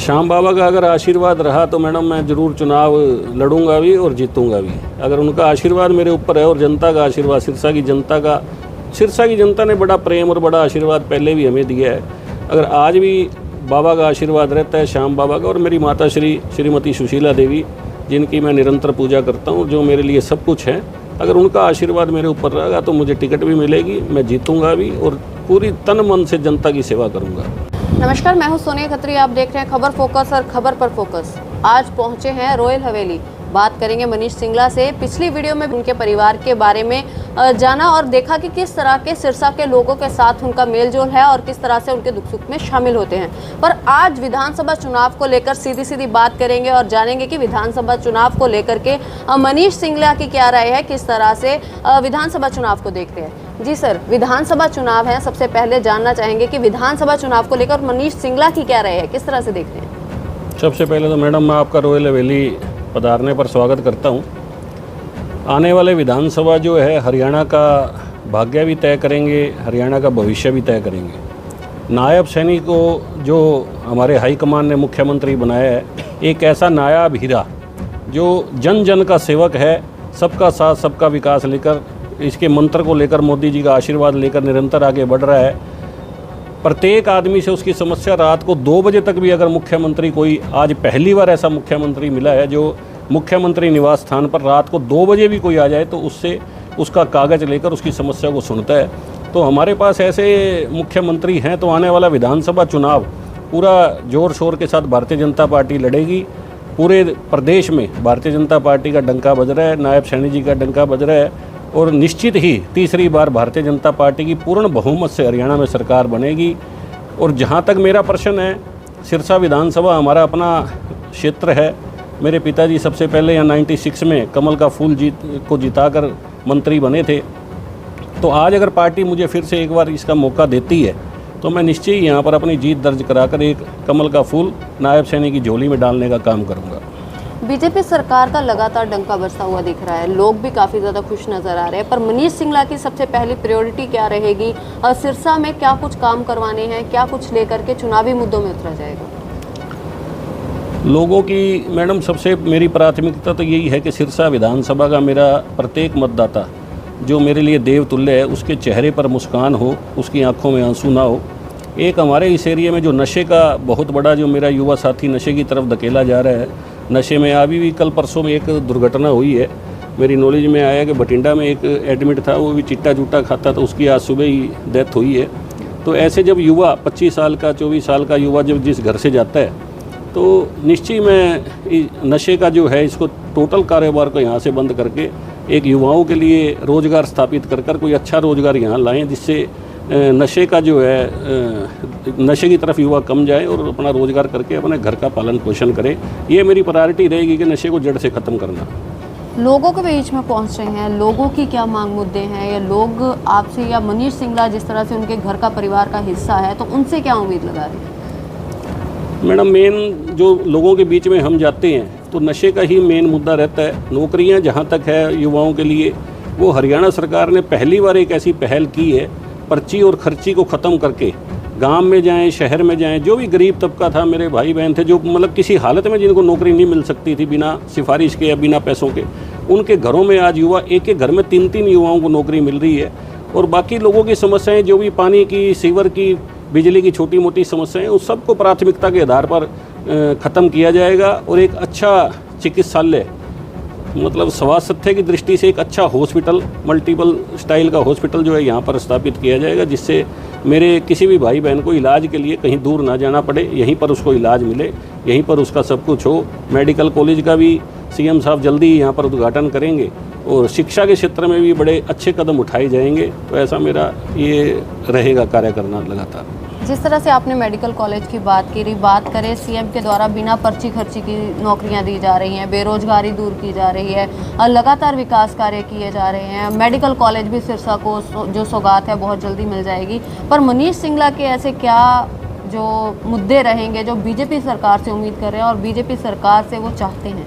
श्याम बाबा का अगर आशीर्वाद रहा तो मैडम मैं ज़रूर चुनाव लड़ूंगा भी और जीतूंगा भी। अगर उनका आशीर्वाद मेरे ऊपर है और जनता का आशीर्वाद, सिरसा की जनता ने बड़ा प्रेम और बड़ा आशीर्वाद पहले भी हमें दिया है। अगर आज भी बाबा का आशीर्वाद रहता है, श्याम बाबा का, और मेरी माता श्रीमती सुशीला देवी, जिनकी मैं निरंतर पूजा करता हूँ, जो मेरे लिए सब कुछ है, अगर उनका आशीर्वाद मेरे ऊपर रहेगा तो मुझे टिकट भी मिलेगी, मैं जीतूंगा भी और पूरी तन मन से जनता की सेवा करूंगा। नमस्कार, मैं हूं सोनिया खत्री। आप देख रहे हैं खबर फोकस और खबर पर फोकस। आज पहुंचे हैं रॉयल हवेली। बात करेंगे मनीष सिंगला से। पिछली वीडियो में उनके परिवार के बारे में जाना और देखा कि किस तरह के सिरसा के लोगों के साथ उनका मेलजोल है और किस तरह से उनके दुख सुख में शामिल होते हैं। पर आज विधानसभा चुनाव को लेकर सीधी बात करेंगे और जानेंगे कि विधानसभा चुनाव को लेकर के मनीष सिंगला की क्या राय है, किस तरह से विधानसभा चुनाव को देखते हैं। जी सर, विधानसभा चुनाव है, सबसे पहले जानना चाहेंगे कि विधानसभा चुनाव को लेकर मनीष सिंगला की क्या राय है, किस तरह से देखते हैं। सबसे पहले तो मैडम मैं आपका रॉयल हवेली पधारने पर स्वागत करता हूं। आने वाले विधानसभा जो है हरियाणा का भाग्य भी तय करेंगे, हरियाणा का भविष्य भी तय करेंगे। नायब सैनी को जो हमारे हाईकमान ने मुख्यमंत्री बनाया है, एक ऐसा नायाब हीरा जो जन जन का सेवक है, सबका साथ सबका विकास लेकर, इसके मंत्र को लेकर, मोदी जी का आशीर्वाद लेकर निरंतर आगे बढ़ रहा है। प्रत्येक आदमी से उसकी समस्या, रात को 2 बजे तक भी अगर मुख्यमंत्री कोई, आज पहली बार ऐसा मुख्यमंत्री मिला है जो मुख्यमंत्री निवास स्थान पर रात को 2 बजे भी कोई आ जाए तो उससे उसका कागज़ लेकर उसकी समस्या को सुनता है। तो हमारे पास ऐसे मुख्यमंत्री हैं। तो आने वाला विधानसभा चुनाव पूरा जोर शोर के साथ भारतीय जनता पार्टी लड़ेगी। पूरे प्रदेश में भारतीय जनता पार्टी का डंका बज रहा है, नायब सैनी जी का डंका बज रहा है और निश्चित ही तीसरी बार भारतीय जनता पार्टी की पूर्ण बहुमत से हरियाणा में सरकार बनेगी। और जहाँ तक मेरा प्रश्न है, सिरसा विधानसभा हमारा अपना क्षेत्र है। मेरे पिताजी सबसे पहले यहाँ 96 में कमल का फूल को जिताकर मंत्री बने थे। तो आज अगर पार्टी मुझे फिर से एक बार इसका मौका देती है तो मैं निश्चय ही यहाँ पर अपनी जीत दर्ज कराकर एक कमल का फूल नायब सैनी की झोली में डालने का काम करूँगा। बीजेपी सरकार का लगातार डंका बरसा हुआ दिख रहा है, लोग भी काफ़ी ज़्यादा खुश नज़र आ रहे हैं, पर मनीष सिंगला की सबसे पहली प्रायोरिटी क्या रहेगी और सिरसा में क्या कुछ काम करवाने हैं, क्या कुछ लेकर के चुनावी मुद्दों में उतरा जाएगा। लोगों की मैडम सबसे मेरी प्राथमिकता तो यही है कि सिरसा विधानसभा का मेरा प्रत्येक मतदाता जो मेरे लिए देवतुल्य है, उसके चेहरे पर मुस्कान हो, उसकी आंखों में आंसू ना हो। एक हमारे इस एरिया में जो नशे का बहुत बड़ा, जो मेरा युवा साथी नशे की तरफ धकेला जा रहा है, नशे में अभी भी कल परसों में एक दुर्घटना हुई है, मेरी नॉलेज में आया कि बठिंडा में एक एडमिट था, वो भी चिट्टा चूटा खाता था, उसकी आज सुबह ही डेथ हुई है। तो ऐसे जब युवा 25 साल का 24 साल का युवा जब जिस घर से जाता है तो निश्चय मैं नशे का जो है इसको टोटल कारोबार को यहाँ से बंद करके एक युवाओं के लिए रोज़गार स्थापित कर कोई अच्छा रोज़गार यहाँ लाएं, जिससे नशे का जो है नशे की तरफ युवा कम जाए और अपना रोज़गार करके अपने घर का पालन पोषण करे। ये मेरी प्रायोरिटी रहेगी कि नशे को जड़ से ख़त्म करना। लोगों के बीच में पहुंच रहे हैं, लोगों की क्या मांग मुद्दे हैं, या लोग आपसे या मनीष सिंगला जिस तरह से उनके घर का परिवार का हिस्सा है तो उनसे क्या उम्मीद लगा रहे हैं। मैडम मेन जो लोगों के बीच में हम जाते हैं तो नशे का ही मेन मुद्दा रहता है। नौकरियां जहां तक है युवाओं के लिए, वो हरियाणा सरकार ने पहली बार एक ऐसी पहल की है, पर्ची और खर्ची को ख़त्म करके गांव में जाएं, शहर में जाएं, जो भी गरीब तबका था, मेरे भाई बहन थे जो मतलब किसी हालत में जिनको नौकरी नहीं मिल सकती थी बिना सिफारिश के या बिना पैसों के, उनके घरों में आज युवा, एक एक घर में 3-3 युवाओं को नौकरी मिल रही है। और बाकी लोगों की समस्याएँ जो भी पानी की, सीवर की, बिजली की छोटी मोटी समस्याएं, उस सबको प्राथमिकता के आधार पर ख़त्म किया जाएगा। और एक अच्छा चिकित्सालय, मतलब स्वास्थ्य की दृष्टि से एक अच्छा हॉस्पिटल, मल्टीपल स्टाइल का हॉस्पिटल जो है यहाँ पर स्थापित किया जाएगा, जिससे मेरे किसी भी भाई बहन को इलाज के लिए कहीं दूर ना जाना पड़े, यहीं पर उसको इलाज मिले, यहीं पर उसका सब कुछ हो। मेडिकल कॉलेज का भी सीएम साहब जल्दी ही यहाँ पर उद्घाटन करेंगे और शिक्षा के क्षेत्र में भी बड़े अच्छे कदम उठाए जाएंगे। तो ऐसा मेरा ये रहेगा कार्य करना लगातार। जिस तरह से आपने मेडिकल कॉलेज की बात की, बात करें सीएम के द्वारा बिना पर्ची खर्ची की नौकरियां दी जा रही हैं, बेरोजगारी दूर की जा रही है और लगातार विकास कार्य किए जा रहे हैं। मेडिकल कॉलेज भी सिरसा को जो सौगात है बहुत जल्दी मिल जाएगी। पर मनीष सिंगला के ऐसे क्या जो मुद्दे रहेंगे जो बीजेपी सरकार से उम्मीद कर रहे हैं और बीजेपी सरकार से वो चाहते हैं।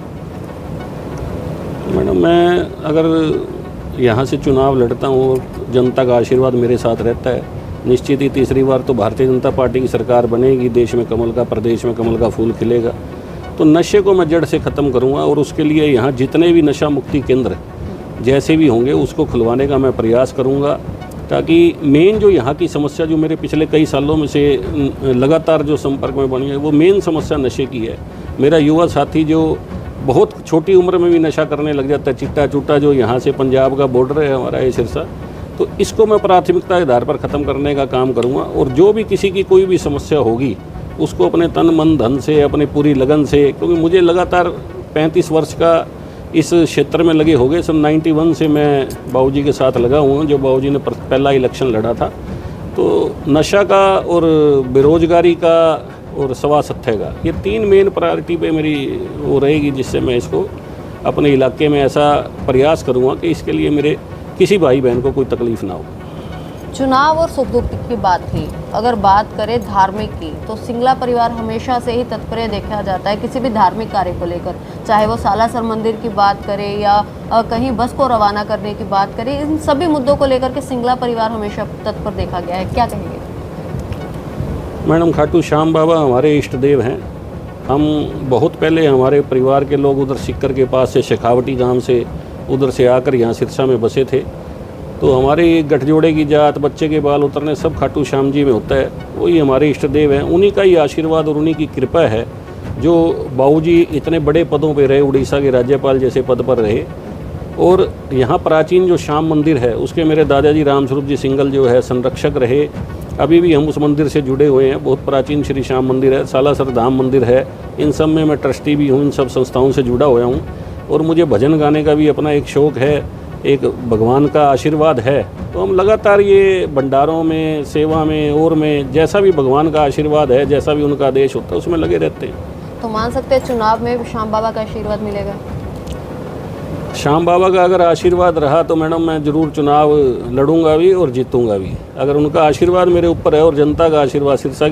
मैडम मैं अगर यहाँ से चुनाव लड़ता हूँ, जनता का आशीर्वाद मेरे साथ रहता है, निश्चित ही तीसरी बार तो भारतीय जनता पार्टी की सरकार बनेगी, देश में कमल का, प्रदेश में कमल का फूल खिलेगा। तो नशे को मैं जड़ से ख़त्म करूँगा और उसके लिए यहाँ जितने भी नशा मुक्ति केंद्र जैसे भी होंगे उसको खुलवाने का मैं प्रयास करूँगा, ताकि मेन जो यहाँ की समस्या जो मेरे पिछले कई सालों में से लगातार जो संपर्क में बनी है वो मेन समस्या नशे की है। मेरा युवा साथी जो बहुत छोटी उम्र में भी नशा करने लग जाता है, चिट्टा चुट्टा, जो यहाँ से पंजाब का बॉर्डर है हमारा ये सिरसा, तो इसको मैं प्राथमिकता के आधार पर ख़त्म करने का काम करूँगा। और जो भी किसी की कोई भी समस्या होगी उसको अपने तन मन धन से, अपनी पूरी लगन से, क्योंकि मुझे लगातार 35 वर्ष का इस क्षेत्र में लगे हो गए। सन 91 से मैं बाबूजी के साथ लगा हुआ हूँ, जो बाबूजी ने पहला इलेक्शन लड़ा था। तो नशा का और बेरोजगारी का और सवा सत्य का, ये 3 मेन प्रायोरिटी पे मेरी वो रहेगी, जिससे मैं इसको अपने इलाके में ऐसा प्रयास करूँगा कि इसके लिए मेरे किसी भाई बहन को कोई तकलीफ़ ना हो। चुनाव और सुख दुख की बात थी, अगर बात करें धार्मिक की तो सिंगला परिवार हमेशा से ही तत्पर देखा जाता है किसी भी धार्मिक कार्य को लेकर, चाहे वो सालासर मंदिर की बात करें या कहीं बस को रवाना करने की बात करें, इन सभी मुद्दों को लेकर के सिंगला परिवार हमेशा तत्पर देखा गया है। क्या कहेंगे? मैडम, खाटू श्याम बाबा हमारे इष्ट देव हैं। हम बहुत पहले हमारे परिवार के लोग उधर सिक्कर के पास से, शेखावटी गांव से, उधर से आकर यहाँ सिरसा में बसे थे। तो हमारी गठजोड़े की जात, बच्चे के बाल उतरने सब खाटू श्याम जी में होता है। वही हमारे इष्ट देव हैं, उन्हीं का ही आशीर्वाद और उन्हीं की कृपा है जो बाबूजी इतने बड़े पदों पे रहे, उड़ीसा के राज्यपाल जैसे पद पर रहे। और यहाँ प्राचीन जो श्याम मंदिर है उसके मेरे दादाजी रामस्वरूप जी सिंगल जो है संरक्षक रहे। अभी भी हम उस मंदिर से जुड़े हुए हैं। बहुत प्राचीन श्री श्याम मंदिर है, सालासर धाम मंदिर है, इन सब में मैं ट्रस्टी भी हूँ, इन सब संस्थाओं से जुड़ा हुआ हूँ। और मुझे भजन गाने का भी अपना एक शौक़ है, एक भगवान का आशीर्वाद है। तो हम लगातार ये भंडारों में, सेवा में और में जैसा भी भगवान का आशीर्वाद है, जैसा भी उनका आदेश होता है उसमें लगे रहते हैं। तो मान सकते हैं चुनाव में श्याम बाबा का आशीर्वाद मिलेगा? श्याम बाबा का अगर आशीर्वाद रहा तो मैडम मैं ज़रूर चुनाव लड़ूंगा भी और जीतूंगा भी। अगर उनका आशीर्वाद मेरे ऊपर है और जनता का आशीर्वाद, सिरसा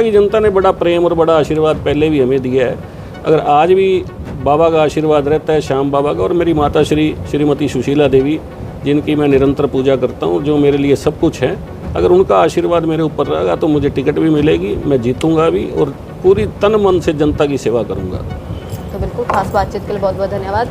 की जनता ने बड़ा प्रेम और बड़ा आशीर्वाद पहले भी हमें दिया है। अगर आज भी बाबा का आशीर्वाद रहता है, श्याम बाबा का, और मेरी माता श्रीमती सुशीला देवी जिनकी मैं निरंतर पूजा करता हूँ, जो मेरे लिए सब कुछ है, अगर उनका आशीर्वाद मेरे ऊपर रहेगा तो मुझे टिकट भी मिलेगी, मैं जीतूंगा भी और पूरी तन मन से जनता की सेवा करूँगा। तो बिल्कुल, खास बातचीत के लिए बहुत बहुत धन्यवाद।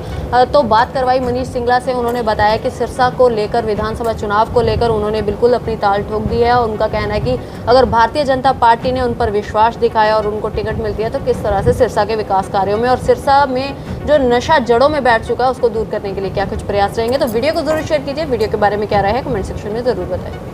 तो बात करवाई मनीष सिंगला से, उन्होंने बताया कि सिरसा को लेकर, विधानसभा चुनाव को लेकर उन्होंने बिल्कुल अपनी ताल ठोक दी है। और उनका कहना है कि अगर भारतीय जनता पार्टी ने उन पर विश्वास दिखाया और उनको टिकट मिलती है तो किस तरह से सिरसा के विकास कार्यों में और सिरसा में जो नशा जड़ों में बैठ चुका है उसको दूर करने के लिए क्या कुछ प्रयास रहेंगे। तो वीडियो को जरूर शेयर कीजिए। वीडियो के बारे में क्या राय है कमेंट सेक्शन में ज़रूर बताएं।